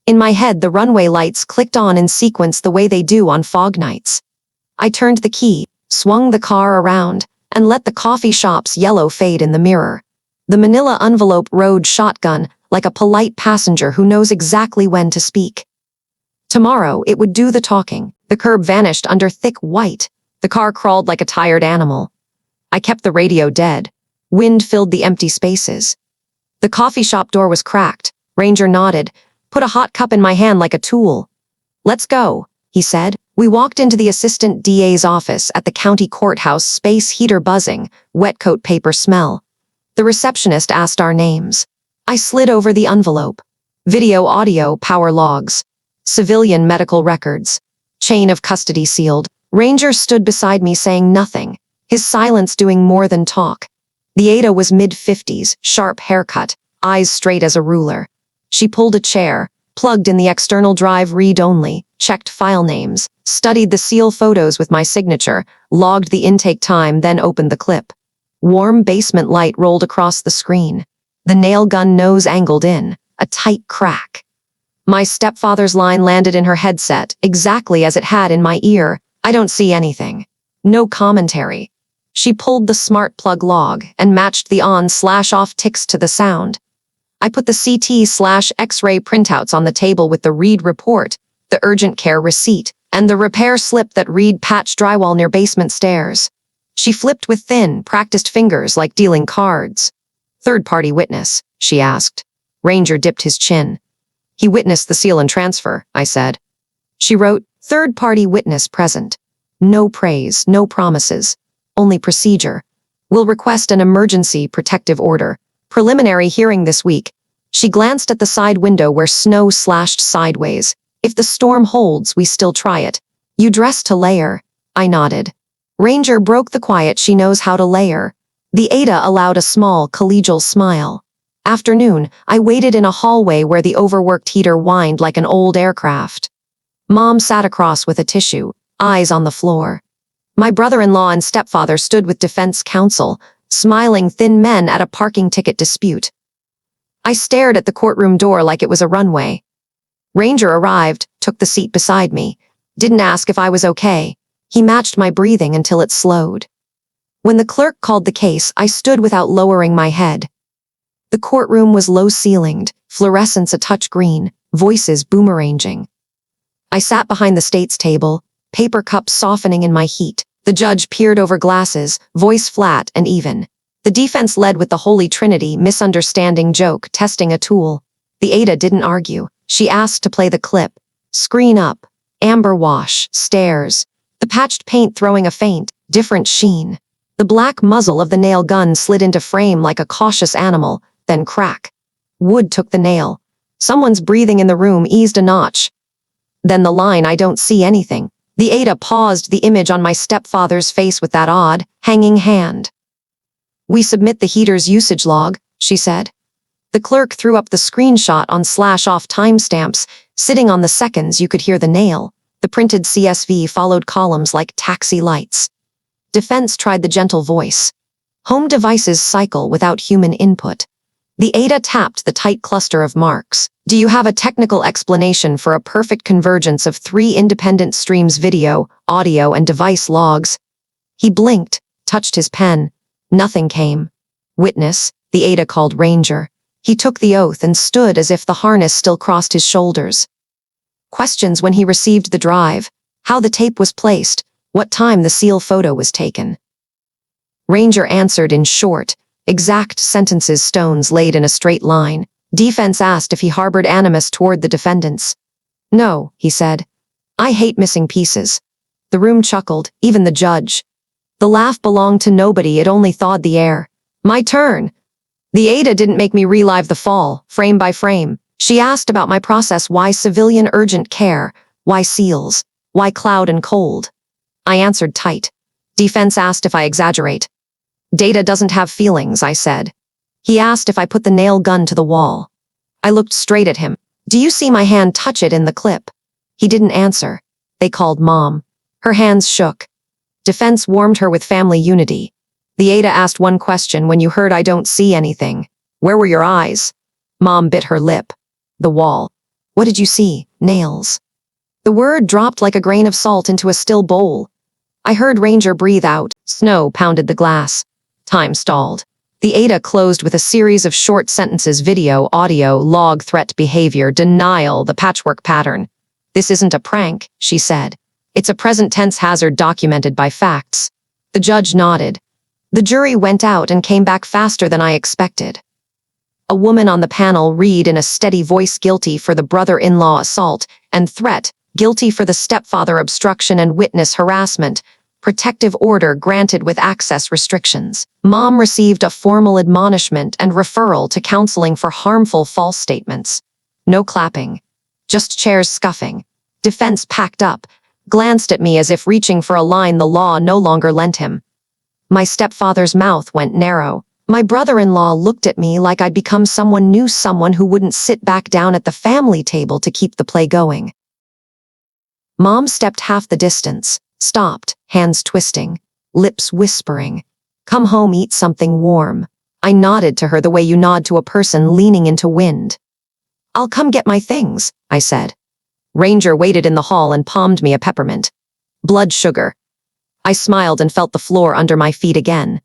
In my head the runway lights clicked on in sequence the way they do on fog nights. I turned the key, swung the car around, and let the coffee shop's yellow fade in the mirror. The manila envelope rode shotgun, like a polite passenger who knows exactly when to speak. Tomorrow it would do the talking. The curb vanished under thick white. The car crawled like a tired animal. I kept the radio dead. Wind filled the empty spaces. The coffee shop door was cracked. Ranger nodded, put a hot cup in my hand like a tool. Let's go, he said. We walked into the assistant DA's office at the county courthouse, space heater buzzing, wet coat paper smell. The receptionist asked our names. I slid over the envelope. Video, audio, power logs. Civilian medical records. Chain of custody sealed. Ranger stood beside me saying nothing, his silence doing more than talk. The Ada was mid-50s, sharp haircut, eyes straight as a ruler. She pulled a chair, plugged in the external drive read-only, checked file names, studied the seal photos with my signature, logged the intake time, then opened the clip. Warm basement light rolled across the screen. The nail gun nose angled in, a tight crack. My stepfather's line landed in her headset, exactly as it had in my ear. I don't see anything. No commentary. She pulled the smart plug log and matched the on/off ticks to the sound. I put the CT/X-ray printouts on the table with the read report, the urgent care receipt, and the repair slip that read patch drywall near basement stairs. She flipped with thin, practiced fingers like dealing cards. Third-party witness, she asked. Ranger dipped his chin. He witnessed the seal and transfer, I said. She wrote, third-party witness present. No praise, no promises. Only procedure. Will request an emergency protective order. Preliminary hearing this week. She glanced at the side window where snow slashed sideways. If the storm holds, we still try it. You dress to layer. I nodded. Ranger broke the quiet. She knows how to layer. The Ada allowed a small, collegial smile. Afternoon, I waited in a hallway where the overworked heater whined like an old aircraft. Mom sat across with a tissue, eyes on the floor. My brother-in-law and stepfather stood with defense counsel, smiling thin men at a parking ticket dispute. I stared at the courtroom door like it was a runway. Ranger arrived, took the seat beside me, didn't ask if I was okay. He matched my breathing until it slowed. When the clerk called the case, I stood without lowering my head. The courtroom was low-ceilinged, fluorescence a touch green, voices boomeranging. I sat behind the state's table, paper cups softening in my heat. The judge peered over glasses, voice flat and even. The defense led with the Holy Trinity, misunderstanding joke, testing a tool. The Ada didn't argue. She asked to play the clip. Screen up. Amber wash, stairs. The patched paint throwing a faint, different sheen. The black muzzle of the nail gun slid into frame like a cautious animal, then crack. Wood took the nail. Someone's breathing in the room eased a notch. Then the line, I don't see anything. The Ada paused, the image on my stepfather's face with that odd, hanging hand. We submit the heater's usage log, she said. The clerk threw up the screenshot on /off timestamps. Sitting on the seconds you could hear the nail. The printed CSV followed columns like taxi lights. Defense tried the gentle voice. Home devices cycle without human input. The ADA tapped the tight cluster of marks. Do you have a technical explanation for a perfect convergence of 3 independent streams: video, audio, and device logs? He blinked, touched his pen. Nothing came. Witness, the ADA called Ranger. He took the oath and stood as if the harness still crossed his shoulders. Questions: when he received the drive, how the tape was placed, what time the seal photo was taken. Ranger answered in short, exact sentences, stones laid in a straight line. Defense asked if he harbored animus toward the defendants. No, he said. I hate missing pieces. The room chuckled, even the judge. The laugh belonged to nobody, it only thawed the air. My turn. The ADA didn't make me relive the fall, frame by frame. She asked about my process: why civilian urgent care, why seals, why cloud and cold. I answered tight. Defense asked if I exaggerate. Data doesn't have feelings, I said. He asked if I put the nail gun to the wall. I looked straight at him. Do you see my hand touch it in the clip? He didn't answer. They called Mom. Her hands shook. Defense warmed her with family unity. The ADA asked one question: when you heard I don't see anything, where were your eyes? Mom bit her lip. The wall. What did you see? Nails. The word dropped like a grain of salt into a still bowl. I heard Ranger breathe out. Snow pounded the glass. Time stalled. The ADA closed with a series of short sentences: video, audio, log, threat, behavior, denial, the patchwork pattern. This isn't a prank, she said. It's a present tense hazard documented by facts. The judge nodded. The jury went out and came back faster than I expected. A woman on the panel read in a steady voice: guilty for the brother-in-law assault and threat, guilty for the stepfather obstruction and witness harassment, protective order granted with access restrictions. Mom received a formal admonishment and referral to counseling for harmful false statements. No clapping. Just chairs scuffing. Defense packed up, glanced at me as if reaching for a line the law no longer lent him. My stepfather's mouth went narrow. My brother-in-law looked at me like I'd become someone new, someone who wouldn't sit back down at the family table to keep the play going. Mom stepped half the distance, stopped, hands twisting, lips whispering. Come home, eat something warm. I nodded to her the way you nod to a person leaning into wind. I'll come get my things, I said. Ranger waited in the hall and palmed me a peppermint. Blood sugar. I smiled and felt the floor under my feet again.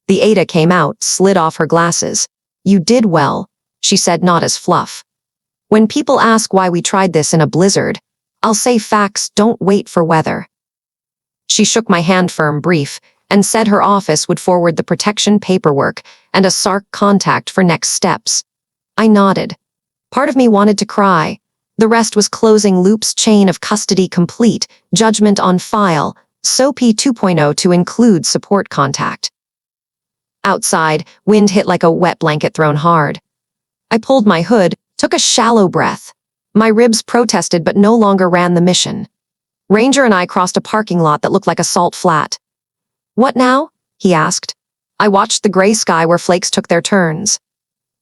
The ADA came out, slid off her glasses. You did well, she said, not as fluff. When people ask why we tried this in a blizzard, I'll say facts, don't wait for weather. She shook my hand firm, brief, and said her office would forward the protection paperwork and a SARC contact for next steps. I nodded. Part of me wanted to cry. The rest was closing loops, chain of custody complete, judgment on file, SOP 2.0 to include support contact. Outside, wind hit like a wet blanket thrown hard. I pulled my hood, took a shallow breath. My ribs protested but no longer ran the mission. Ranger and I crossed a parking lot that looked like a salt flat. What now? He asked. I watched the gray sky where flakes took their turns.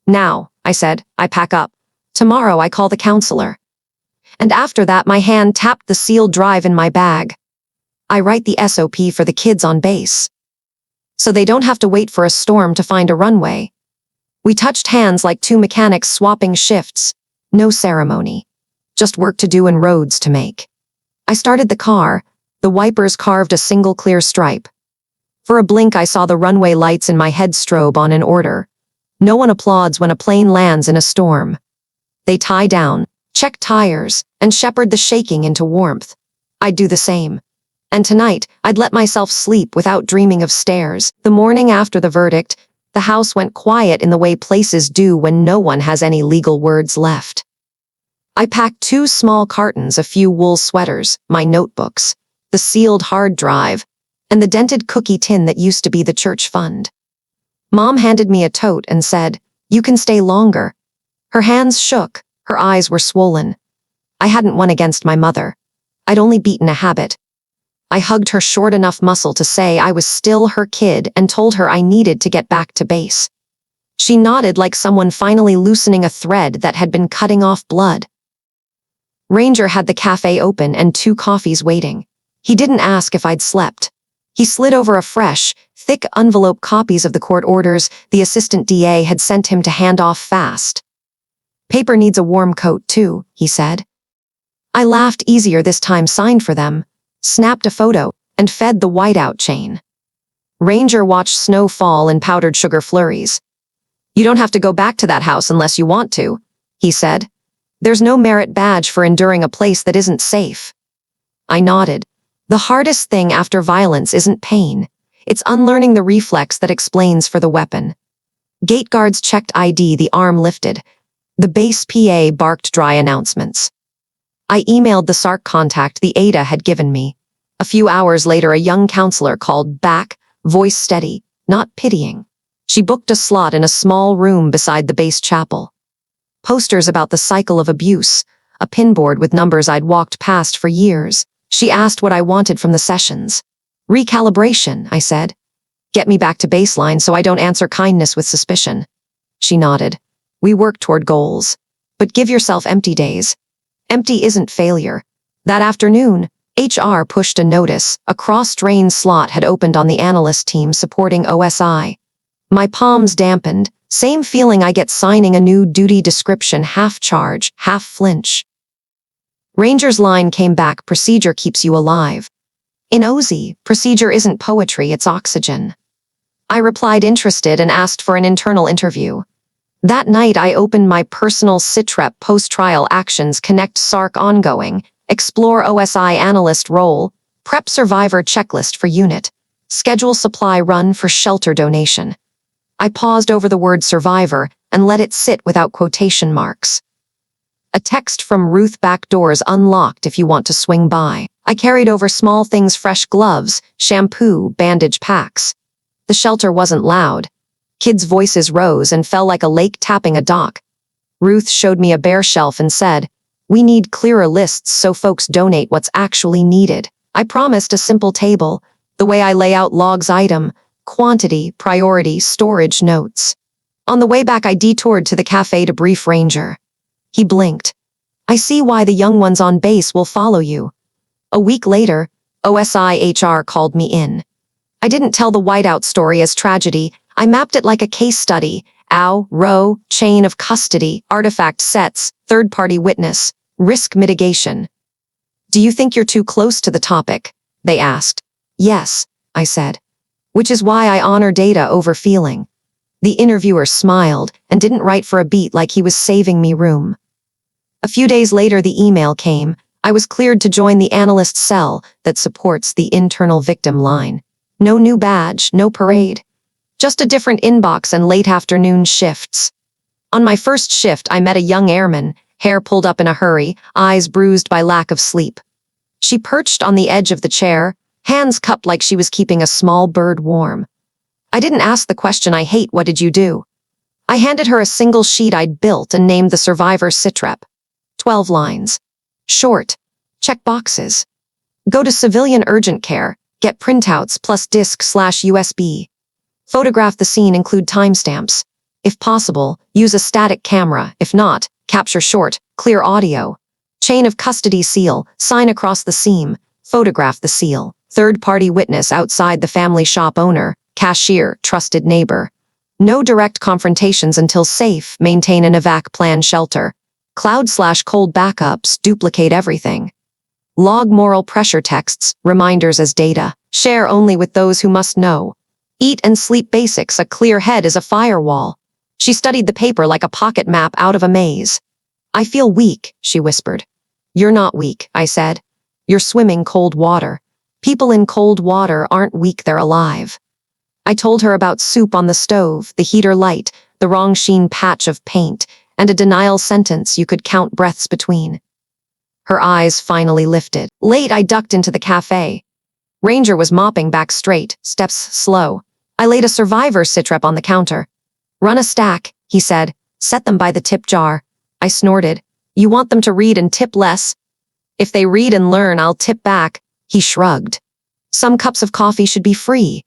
Now, I said, I pack up. Tomorrow I call the counselor. And after that my hand tapped the sealed drive in my bag. I write the SOP for the kids on base, so they don't have to wait for a storm to find a runway. We touched hands like two mechanics swapping shifts. No ceremony. Just work to do and roads to make. I started the car. The wipers carved a single clear stripe. For a blink I saw the runway lights in my head strobe on in order. No one applauds when a plane lands in a storm. They tie down, check tires, and shepherd the shaking into warmth. I'd do the same. And tonight, I'd let myself sleep without dreaming of stairs. The morning after the verdict, the house went quiet in the way places do when no one has any legal words left. I packed 2 small cartons, a few wool sweaters, my notebooks, the sealed hard drive, and the dented cookie tin that used to be the church fund. Mom handed me a tote and said, "You can stay longer." Her hands shook, her eyes were swollen. I hadn't won against my mother. I'd only beaten a habit. I hugged her short enough muscle to say I was still her kid and told her I needed to get back to base. She nodded like someone finally loosening a thread that had been cutting off blood. Ranger had the cafe open and 2 coffees waiting. He didn't ask if I'd slept. He slid over a fresh, thick envelope copies of the court orders the assistant DA had sent him to hand off fast. "Paper needs a warm coat, too," he said. I laughed easier this time, signed for them, snapped a photo, and fed the whiteout chain. Ranger watched snow fall in powdered sugar flurries. "You don't have to go back to that house unless you want to," he said. "There's no merit badge for enduring a place that isn't safe." I nodded. The hardest thing after violence isn't pain. It's unlearning the reflex that explains for the weapon. Gate guards checked ID, the arm lifted. The base PA barked dry announcements. I emailed the SARC contact the ADA had given me. A few hours later, a young counselor called back, voice steady, not pitying. She booked a slot in a small room beside the base chapel. Posters about the cycle of abuse, a pinboard with numbers I'd walked past for years. She asked what I wanted from the sessions. "Recalibration," I said. "Get me back to baseline so I don't answer kindness with suspicion." She nodded. "We work toward goals. But give yourself empty days. Empty isn't failure." That afternoon, HR pushed a notice. A cross-drain slot had opened on the analyst team supporting OSI. My palms dampened, same feeling I get signing a new duty description, half charge, half flinch. Ranger's line came back, "Procedure keeps you alive." In OZ, procedure isn't poetry, it's oxygen. I replied interested and asked for an internal interview. That night I opened my personal SITREP post-trial actions, connect SARC ongoing, explore OSI analyst role, prep survivor checklist for unit, schedule supply run for shelter donation. I paused over the word survivor and let it sit without quotation marks. A text from Ruth: "Back doors unlocked if you want to swing by." I carried over small things, fresh gloves, shampoo, bandage packs. The shelter wasn't loud. Kids' voices rose and fell like a lake tapping a dock. Ruth showed me a bare shelf and said, "We need clearer lists so folks donate what's actually needed." I promised a simple table, the way I lay out logs: item, quantity, priority, storage notes. On the way back I detoured to the cafe to brief Ranger. He blinked. "I see why the young ones on base will follow you." A week later, OSI HR called me in. I didn't tell the whiteout story as tragedy. I mapped it like a case study: row, chain of custody, artifact sets, third-party witness, risk mitigation. "Do you think you're too close to the topic?" they asked. "Yes," I said. Which is why I honor data over feeling. The interviewer smiled and didn't write for a beat, like he was saving me room. A few days later the email came. I was cleared to join the analyst cell that supports the internal victim line. No new badge, no parade. Just a different inbox and late afternoon shifts. On my first shift, I met a young airman, hair pulled up in a hurry, eyes bruised by lack of sleep. She perched on the edge of the chair, hands cupped like she was keeping a small bird warm. I didn't ask the question I hate, "What did you do?" I handed her a single sheet I'd built and named the survivor SITREP. 12 lines. Short. Check boxes. Go to civilian urgent care, get printouts plus disk/USB. Photograph the scene, include timestamps. If possible, use a static camera. If not, capture short, clear audio. Chain of custody seal, sign across the seam, photograph the seal. Third-party witness outside the family shop owner, cashier, trusted neighbor. No direct confrontations until safe, maintain an evac plan shelter. Cloud/cold backups, duplicate everything. Log moral pressure texts, reminders as data. Share only with those who must know. Eat and sleep basics, a clear head is a firewall. She studied the paper like a pocket map out of a maze. "I feel weak," she whispered. "You're not weak," I said. "You're swimming cold water. People in cold water aren't weak, they're alive." I told her about soup on the stove, the heater light, the wrong sheen patch of paint, and a denial sentence you could count breaths between. Her eyes finally lifted. Late, I ducked into the cafe. Ranger was mopping back straight, steps slow. I laid a survivor SITREP on the counter. "Run a stack," he said. "Set them by the tip jar." I snorted. "You want them to read and tip less?" "If they read and learn, I'll tip back." He shrugged. "Some cups of coffee should be free."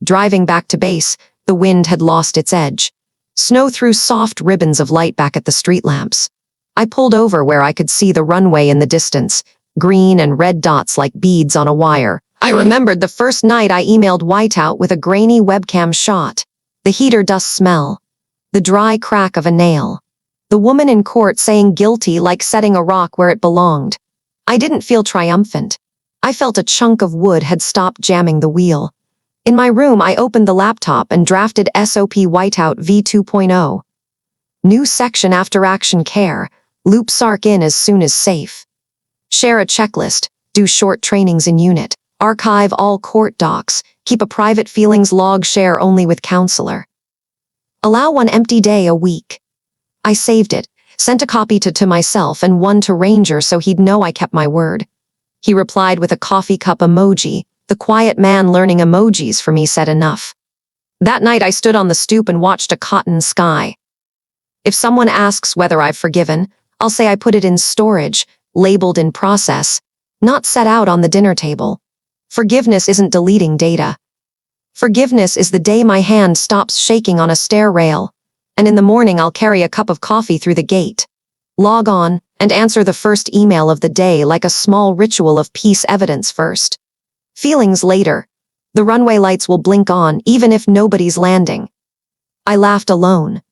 Driving back to base, the wind had lost its edge. Snow threw soft ribbons of light back at the street lamps. I pulled over where I could see the runway in the distance, green and red dots like beads on a wire. I remembered the first night I emailed whiteout with a grainy webcam shot. The heater dust smell. The dry crack of a nail. The woman in court saying guilty like setting a rock where it belonged. I didn't feel triumphant. I felt a chunk of wood had stopped jamming the wheel. In my room, I opened the laptop and drafted SOP Whiteout v2.0. New section after action care. Loop SARC in as soon as safe. Share a checklist. Do short trainings in unit. Archive all court docs. Keep a private feelings log. Share only with counselor. Allow one empty day a week. I saved it, sent a copy to myself and one to Ranger so he'd know I kept my word. He replied with a coffee cup emoji. The quiet man learning emojis for me said enough. That night I stood on the stoop and watched a cotton sky. If someone asks whether I've forgiven, I'll say I put it in storage, labeled in process, not set out on the dinner table. Forgiveness isn't deleting data. Forgiveness is the day my hand stops shaking on a stair rail, and in the morning I'll carry a cup of coffee through the gate, log on, and answer the first email of the day like a small ritual of peace. Evidence first. Feelings later. The runway lights will blink on even if nobody's landing. I laughed alone.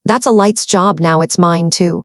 That's a light's job now, it's mine too.